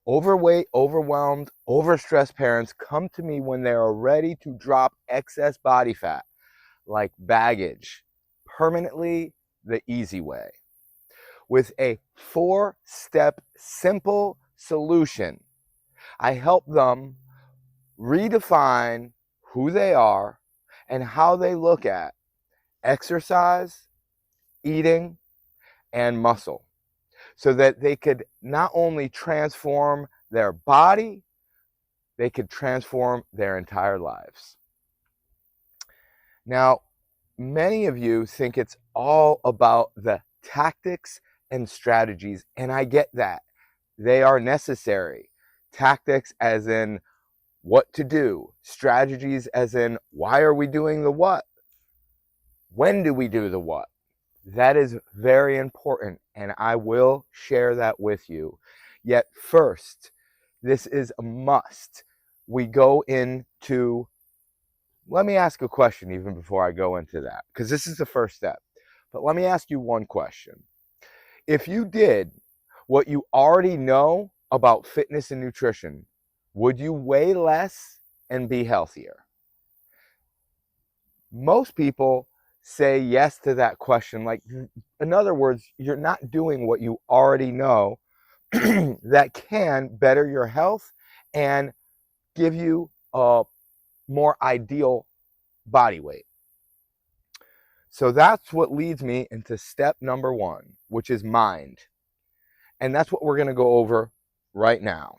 Overweight, overwhelmed, overstressed parents come to me when they are ready to drop excess body fat, like baggage, permanently the easy way. With a 4-step simple solution, I help them redefine who they are and how they look at exercise, eating, and muscle, so that they could not only transform their body, they could transform their entire lives. Now, many of you think it's all about the tactics and strategies, and I get that. They are necessary. Tactics as in what to do, strategies as in why are we doing the what? When do we do the what? That is very important, and I will share that with you. Yet first, this is a must. We go into, let me ask a question even before I go into that, because this is the first step. But let me ask you one question. If you did what you already know about fitness and nutrition, would you weigh less and be healthier? Most people say yes to that question. Like, in other words, you're not doing what you already know that can better your health and give you a more ideal body weight. So that's what leads me into step number 1, which is mind. And that's what we're going to go over right now.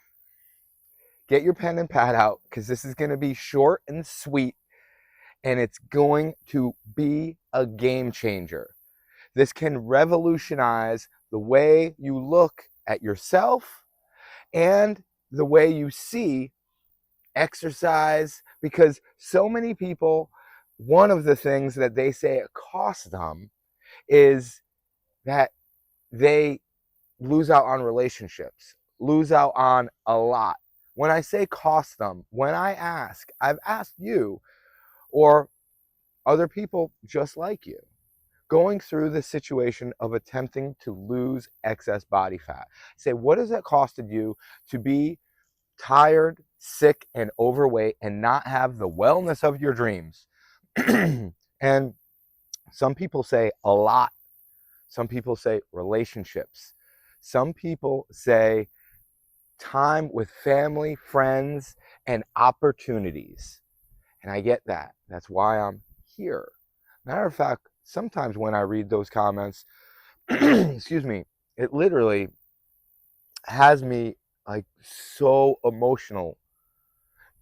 Get your pen and pad out, because this is going to be short and sweet, and it's going to be a game changer. This can revolutionize the way you look at yourself and the way you see exercise, because so many people, one of the things that they say it costs them is that they lose out on relationships, lose out on a lot. When I say cost them, when I've asked you or other people just like you, going through the situation of attempting to lose excess body fat. Say, what has it costed you to be tired, sick, and overweight and not have the wellness of your dreams? And some people say a lot. Some people say relationships. Some people say time with family, friends, and opportunities. And I get that. That's why I'm here. Matter of fact, sometimes when I read those comments, excuse me, it literally has me like so emotional,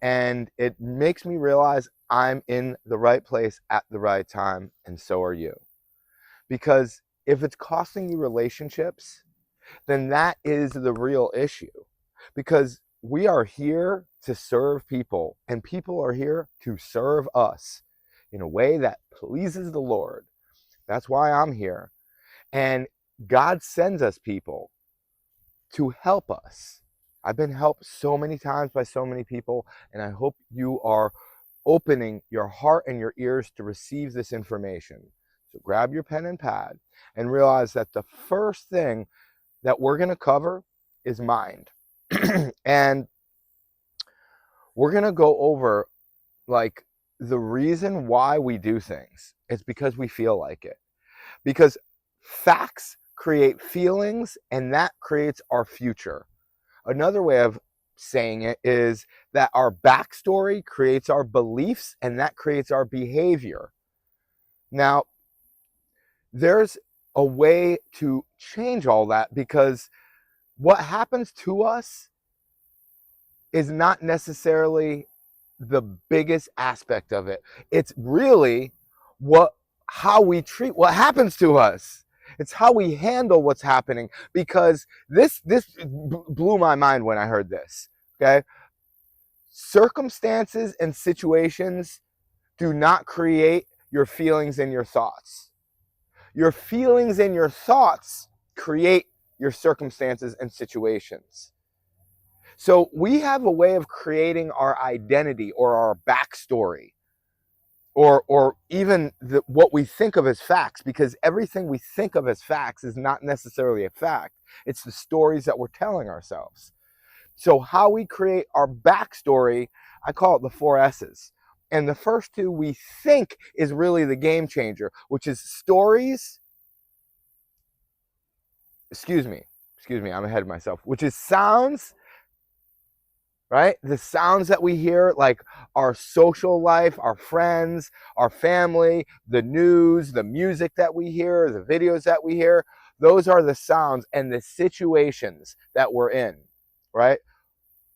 and it makes me realize I'm in the right place at the right time, and so are you. Because if it's costing you relationships, then that is the real issue. Because we are here to serve people, and people are here to serve us in a way that pleases the Lord. That's why I'm here. And God sends us people to help us. I've been helped so many times by so many people, and I hope you are opening your heart and your ears to receive this information. So grab your pen and pad and realize that the first thing that we're going to cover is mind. And we're going to go over like the reason why we do things. It's because we feel like it. Because facts create feelings, and that creates our future. Another way of saying it is that our backstory creates our beliefs, and that creates our behavior. Now, there's a way to change all that, because what happens to us is not necessarily the biggest aspect of it. It's really how we treat what happens to us. It's how we handle what's happening, because this blew my mind when I heard this. Okay? Circumstances and situations do not create your feelings and your thoughts. Your feelings and your thoughts create your circumstances and situations. So we have a way of creating our identity or our backstory, or even what we think of as facts, because everything we think of as facts is not necessarily a fact. It's the stories that we're telling ourselves. So how we create our backstory, I call it the 4 S's. And the first two we think is really the game changer, which is stories. Excuse me, I'm ahead of myself, which is sounds, right? The sounds that we hear, like our social life, our friends, our family, the news, the music that we hear, the videos that we hear, those are the sounds and the situations that we're in, right?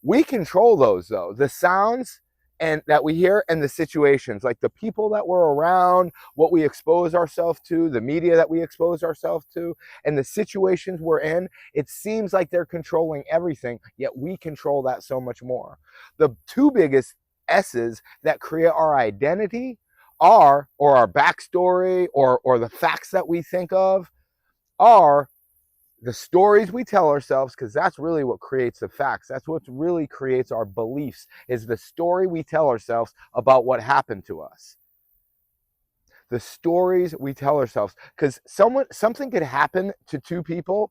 We control those though, the sounds and that we hear and the situations, like the people that we're around, what we expose ourselves to, the media that we expose ourselves to, and the situations we're in. It seems like they're controlling everything, yet we control that so much more. The two biggest S's that create our identity are, or our backstory, or the facts that we think of, are the stories we tell ourselves, because that's really what creates the facts. That's what really creates our beliefs, is the story we tell ourselves about what happened to us. The stories we tell ourselves, because something could happen to two people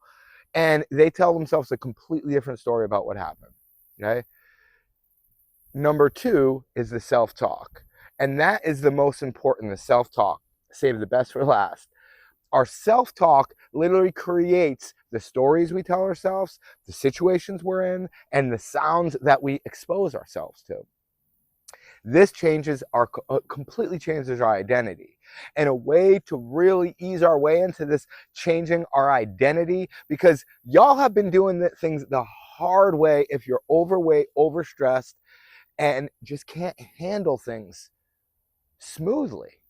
and they tell themselves a completely different story about what happened. Okay. Number two is the self-talk. And that is the most important, the self-talk. Save the best for last. Our self-talk literally creates the stories we tell ourselves, the situations we're in, and the sounds that we expose ourselves to. This completely changes our identity. And a way to really ease our way into this changing our identity, because y'all have been doing things the hard way if you're overweight, overstressed, and just can't handle things smoothly.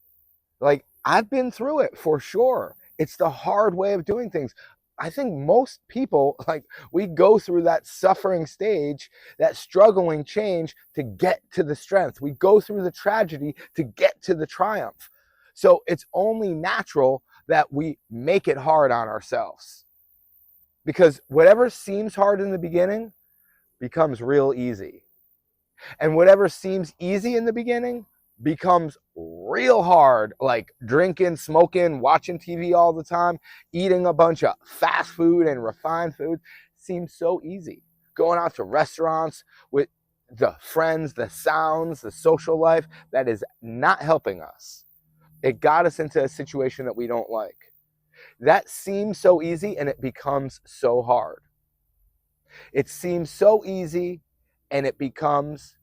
Like, I've been through it for sure. It's the hard way of doing things. I think most people, like, we go through that suffering stage, that struggling change to get to the strength. We go through the tragedy to get to the triumph. So it's only natural that we make it hard on ourselves. Because whatever seems hard in the beginning becomes real easy. And whatever seems easy in the beginning becomes real hard, like drinking, smoking, watching TV all the time, eating a bunch of fast food and refined food seems so easy. Going out to restaurants with the friends, the sounds, the social life, that is not helping us. It got us into a situation that we don't like. That seems so easy and it becomes so hard. It seems so easy and it becomes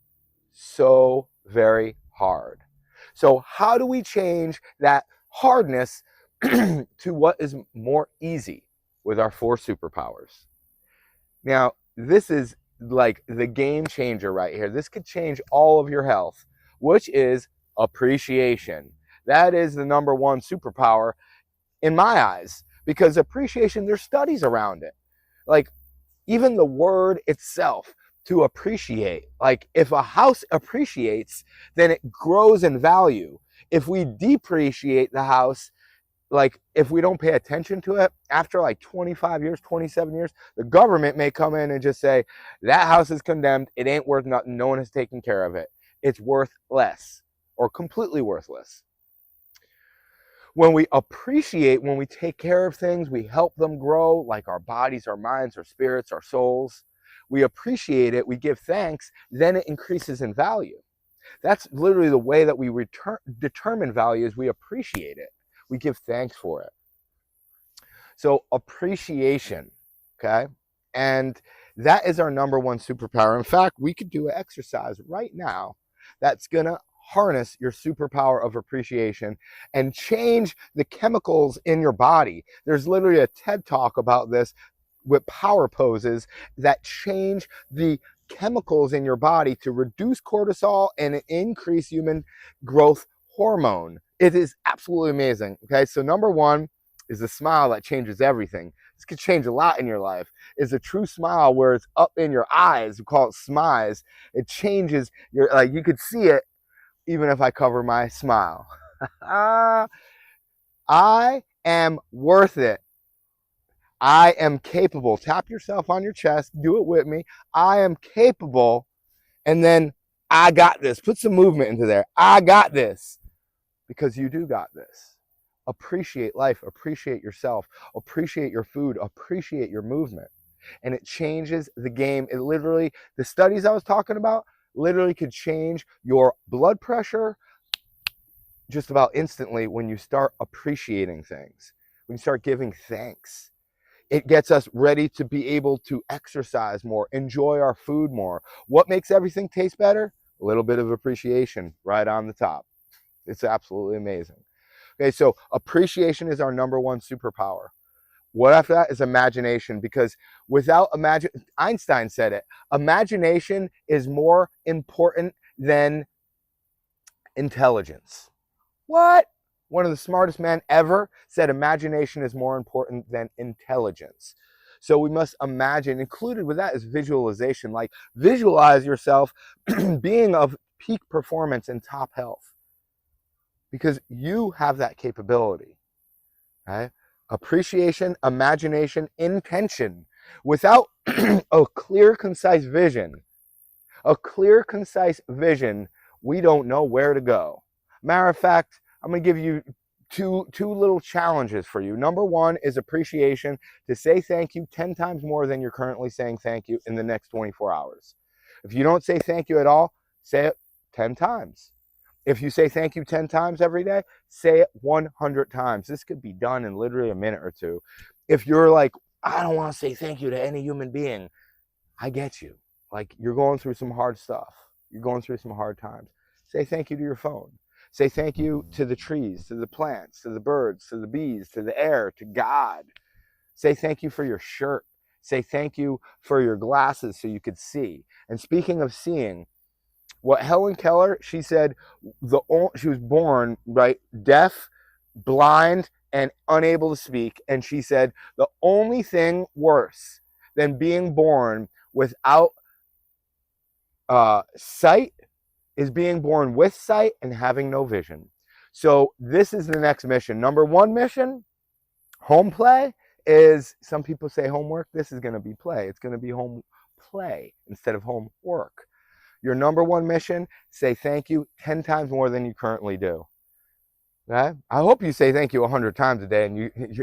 so very hard. So how do we change that hardness to what is more easy with our 4 superpowers? Now, this is like the game changer right here. This could change all of your health, which is appreciation. That is the number one superpower in my eyes, because appreciation, there's studies around it. Like, even the word itself, to appreciate, like if a house appreciates, then it grows in value. If we depreciate the house, like if we don't pay attention to it, after like 25 years, 27 years, the government may come in and just say, that house is condemned, it ain't worth nothing, no one has taken care of it, it's worth less or completely worthless. When we appreciate, when we take care of things, we help them grow, like our bodies, our minds, our spirits, our souls. We appreciate it, we give thanks, then it increases in value. That's literally the way that we determine value, is we appreciate it. We give thanks for it. So appreciation, okay? And that is our number one superpower. In fact, we could do an exercise right now that's going to harness your superpower of appreciation and change the chemicals in your body. There's literally a TED talk about this with power poses that change the chemicals in your body to reduce cortisol and increase human growth hormone. It is absolutely amazing. Okay, so number one is a smile that changes everything. This could change a lot in your life. Is a true smile where it's up in your eyes. We call it smize. It changes your, like, you could see it even if I cover my smile. I am worth it. I am capable. Tap yourself on your chest. Do it with me. I am capable. And then I got this. Put some movement into there. I got this. Because you do got this. Appreciate life. Appreciate yourself. Appreciate your food. Appreciate your movement. and it changes the game. It literally, the studies I was talking about literally could change your blood pressure just about instantly when you start appreciating things, when you start giving thanks. It gets us ready to be able to exercise more, enjoy our food more. What makes everything taste better? A little bit of appreciation right on the top. It's absolutely amazing. Okay, so appreciation is our number one superpower. What after that is imagination, because without Einstein said it, imagination is more important than intelligence. What? One of the smartest men ever said imagination is more important than intelligence. So we must imagine, included with that is visualization, like visualize yourself being of peak performance and top health, because you have that capability. Okay? Appreciation, imagination, intention. Without a clear, concise vision, we don't know where to go. Matter of fact, I'm going to give you two little challenges for you. Number one is appreciation, to say thank you 10 times more than you're currently saying thank you in the next 24 hours. If you don't say thank you at all, say it 10 times. If you say thank you 10 times every day, say it 100 times. This could be done in literally a minute or two. If you're like, I don't want to say thank you to any human being, I get you. Like, you're going through some hard stuff. You're going through some hard times. Say thank you to your phone. Say thank you to the trees, to the plants, to the birds, to the bees, to the air, to God. Say thank you for your shirt. Say thank you for your glasses so you could see. And speaking of seeing, what Helen Keller, she said, she was born, right, deaf, blind, and unable to speak. And she said, the only thing worse than being born without sight is being born with sight and having no vision. So this is the next mission. Number one mission, home play, is, some people say homework. This is going to be play. It's going to be home play instead of home work. Your number one mission, say thank you 10 times more than you currently do. Okay? I hope you say thank you 100 times a day, and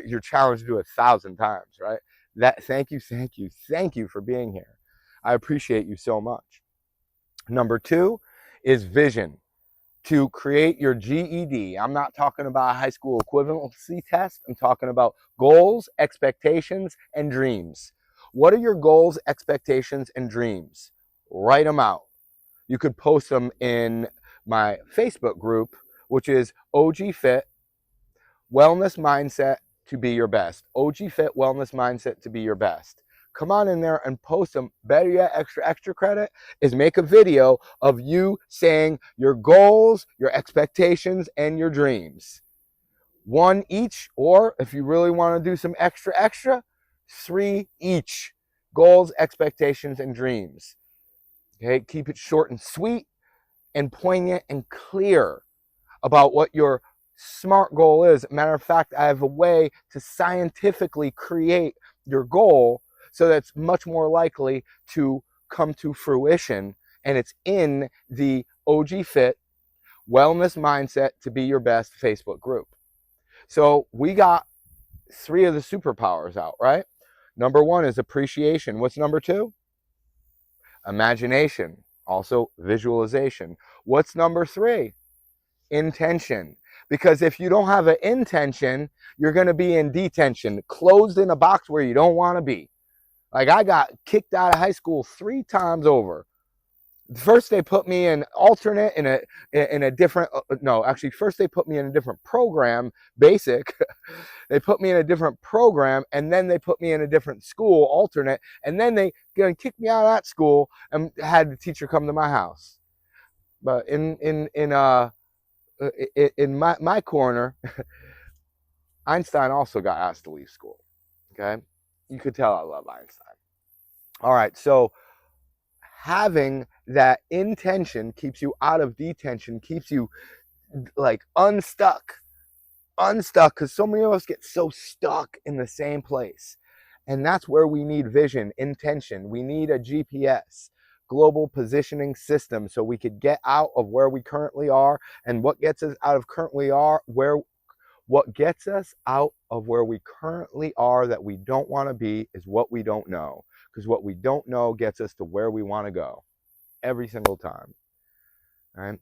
you're challenged to do 1,000 times, right? That thank you for being here. I appreciate you so much. Number two is vision. To create your GED. I'm not talking about a high school equivalency test. I'm talking about goals, expectations, and dreams. What are your goals, expectations, and dreams? Write them out. You could post them in my Facebook group, which is OG Fit Wellness Mindset to be your best. OG Fit Wellness Mindset to be your best. Come on in there and post them. Better yet, extra credit is make a video of you saying your goals, your expectations, and your dreams. One each, or if you really want to do some extra, 3 each. Goals, expectations, and dreams. Okay, keep it short and sweet and poignant and clear about what your SMART goal is. Matter of fact, I have a way to scientifically create your goal so that's much more likely to come to fruition, and it's in the OG Fit Wellness Mindset to be your best Facebook group. So we got 3 of the superpowers out, right? Number 1 is appreciation. What's number 2? Imagination, also visualization. What's number 3? Intention. Because if you don't have an intention, you're going to be in detention, closed in a box where you don't want to be. Like, I got kicked out of high school 3 times over. First they put me in alternate in a different, no, actually first they put me in a different program, basic. They put me in a different program, and then they put me in a different school, alternate, and then they kicked me out of that school and had the teacher come to my house. But in my corner, Einstein also got asked to leave school. Okay, you could tell I love Einstein. All right, so having that intention keeps you out of detention, keeps you like unstuck, because so many of us get so stuck in the same place. And that's where we need vision, intention. We need a GPS, global positioning system, so we could get out of where we currently are. And what gets us out of currently are, What gets us out of where we currently are that we don't want to be is what we don't know. Because what we don't know gets us to where we want to go every single time. Right?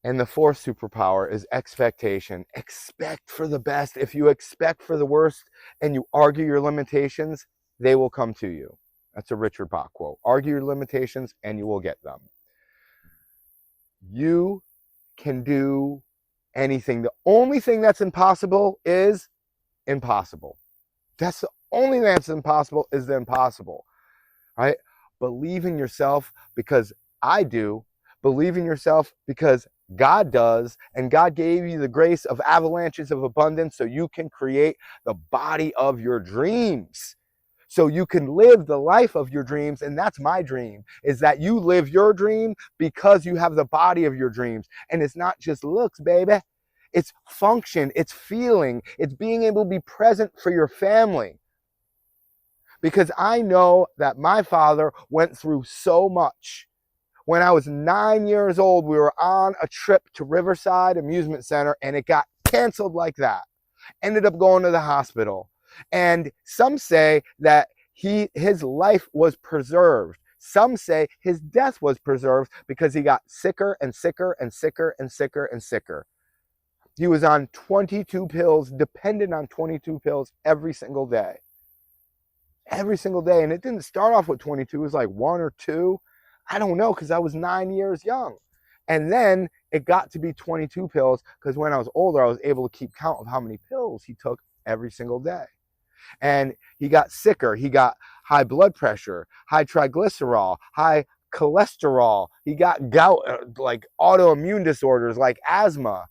And the fourth superpower is expectation. Expect for the best. If you expect for the worst and you argue your limitations, they will come to you. That's a Richard Bach quote. Argue your limitations and you will get them. You can do anything. The only thing that's impossible is impossible. That's the only thing that's impossible is the impossible. Right? Believe in yourself because I do. Believe in yourself because God does, and God gave you the grace of avalanches of abundance so you can create the body of your dreams. So you can live the life of your dreams, and that's my dream, is that you live your dream because you have the body of your dreams. And it's not just looks, baby. It's function, it's feeling, it's being able to be present for your family. Because I know that my father went through so much. When I was 9 years old, we were on a trip to Riverside Amusement Center and it got canceled like that. Ended up going to the hospital. And some say that his life was preserved. Some say his death was preserved because he got sicker and sicker and sicker and sicker and sicker. He was on 22 pills, dependent on 22 pills every single day. Every single day. And it didn't start off with 22. It was like 1 or 2. I don't know, because I was 9 years young. And then it got to be 22 pills because when I was older, I was able to keep count of how many pills he took every single day. And he got sicker. He got high blood pressure, high triglycerol, high cholesterol. He got gout, like autoimmune disorders like asthma.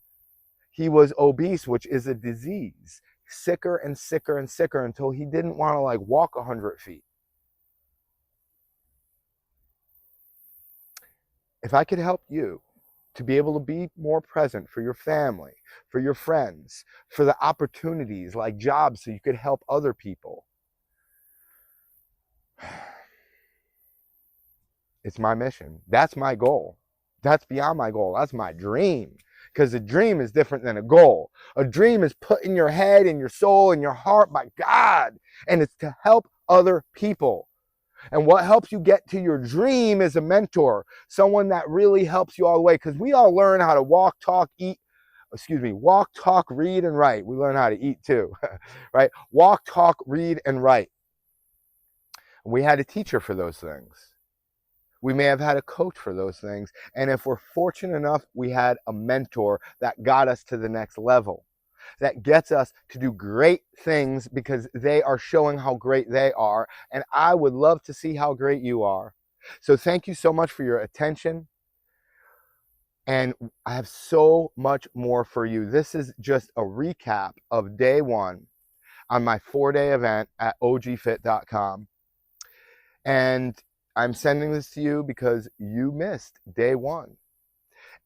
He was obese, which is a disease. Sicker and sicker and sicker until he didn't want to like walk 100 feet. If I could help you to be able to be more present for your family, for your friends, for the opportunities like jobs so you could help other people, it's my mission. That's my goal. That's beyond my goal. That's my dream. Because a dream is different than a goal. A dream is put in your head, in your soul, in your heart by God. And it's to help other people. And what helps you get to your dream is a mentor, someone that really helps you all the way. Because we all learn how to walk, talk, read, and write. We learn how to eat too, right? Walk, talk, read, and write. We had a teacher for those things. We may have had a coach for those things. And if we're fortunate enough, we had a mentor that got us to the next level, that gets us to do great things because they are showing how great they are. And I would love to see how great you are. So thank you so much for your attention. And I have so much more for you. This is just a recap of day 1 on my 4-day event at ogfit.com. And I'm sending this to you because you missed day 1.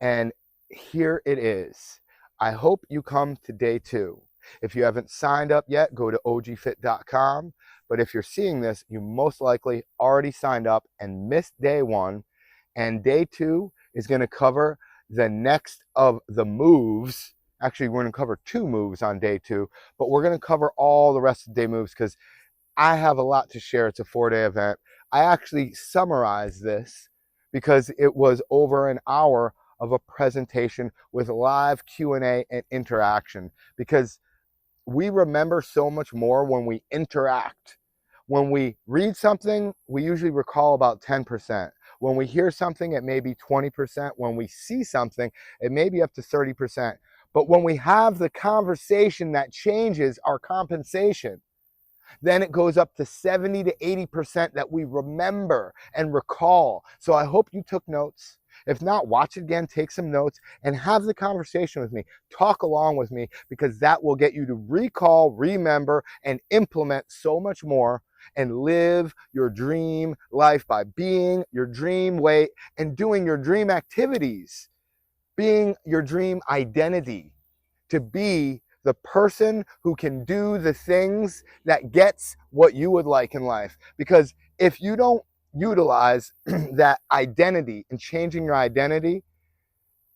And here it is. I hope you come to day 2. If you haven't signed up yet, go to ogfit.com. But if you're seeing this, you most likely already signed up and missed day 1. And day 2 is going to cover the next of the moves. Actually, we're going to cover 2 moves on day 2, but we're going to cover all the rest of the day moves because I have a lot to share. It's a 4-day event. I actually summarized this because it was over an hour of a presentation with live Q&A and interaction, because we remember so much more when we interact. When we read something, we usually recall about 10%. When we hear something, it may be 20%. When we see something, it may be up to 30%. But when we have the conversation that changes our compensation, then it goes up to 70 to 80% that we remember and recall. So I hope you took notes. If not, watch it again, take some notes, and have the conversation with me. Talk along with me, because that will get you to recall, remember, and implement so much more and live your dream life by being your dream weight and doing your dream activities, being your dream identity, to be the person who can do the things that gets what you would like in life. Because if you don't utilize that identity and changing your identity,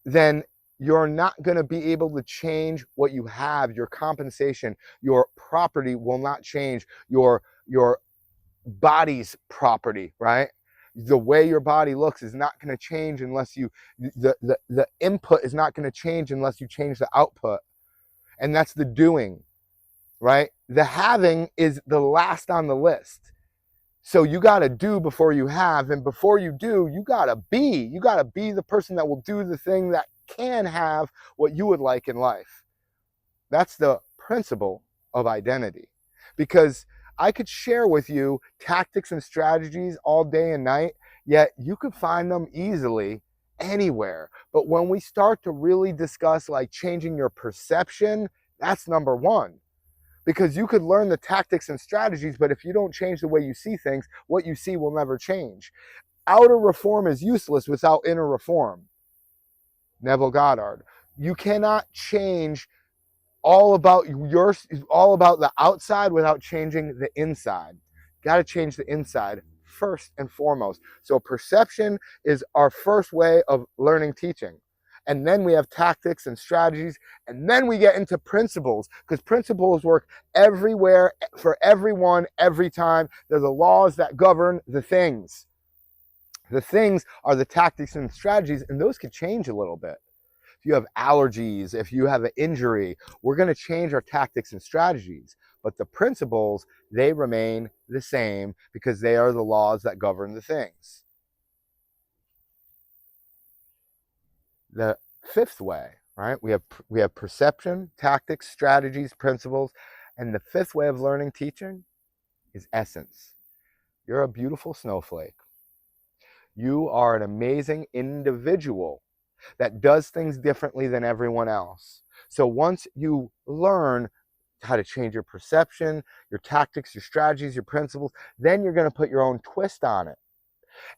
then you're not going to be able to change what you have, your compensation, your property will not change, your body's property, right? The way your body looks is not going to change unless you, the input is not going to change unless you change the output. And that's the doing, right? The having is the last on the list. So you got to do before you have, and before you do, you got to be the person that will do the thing that can have what you would like in life. That's the principle of identity. Because I could share with you tactics and strategies all day and night, yet you could find them easily anywhere. But when we start to really discuss like changing your perception, that's number one. Because you could learn the tactics and strategies, but if you don't change the way you see things, what you see will never change. Outer reform is useless without inner reform. Neville Goddard. You cannot change all about the outside without changing the inside. Got to change the inside first and foremost. So perception is our first way of learning teaching. And then we have tactics and strategies, and then we get into principles, because principles work everywhere, for everyone, every time. They're the laws that govern the things. The things are the tactics and strategies, and those could change a little bit. If you have allergies, if you have an injury, we're going to change our tactics and strategies. But the principles, they remain the same because they are the laws that govern the things. The fifth way, right? We have perception, tactics, strategies, principles, and the fifth way of learning teaching is essence. You're a beautiful snowflake. You are an amazing individual that does things differently than everyone else. So once you learn how to change your perception, your tactics, your strategies, your principles, then you're going to put your own twist on it.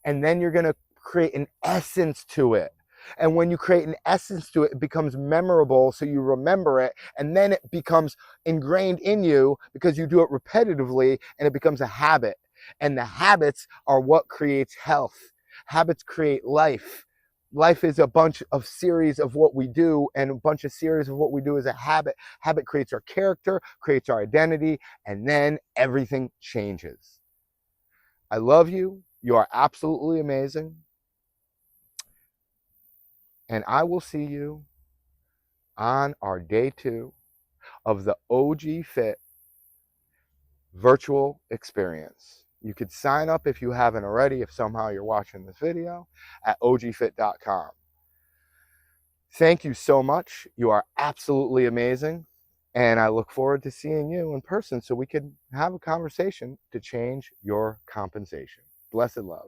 And then you're going to create an essence to it. And when you create an essence to it, it becomes memorable, so you remember it, and then it becomes ingrained in you because you do it repetitively, and it becomes a habit. And the habits are what creates health. Habits create life. Life is a bunch of series of what we do, and a bunch of series of what we do is a habit. Habit creates our character, creates our identity, and then everything changes. I love you. You are absolutely amazing. And I will see you on our day 2 of the OG Fit virtual experience. You could sign up if you haven't already, if somehow you're watching this video, at ogfit.com. Thank you so much. You are absolutely amazing. And I look forward to seeing you in person so we can have a conversation to change your compensation. Blessed love.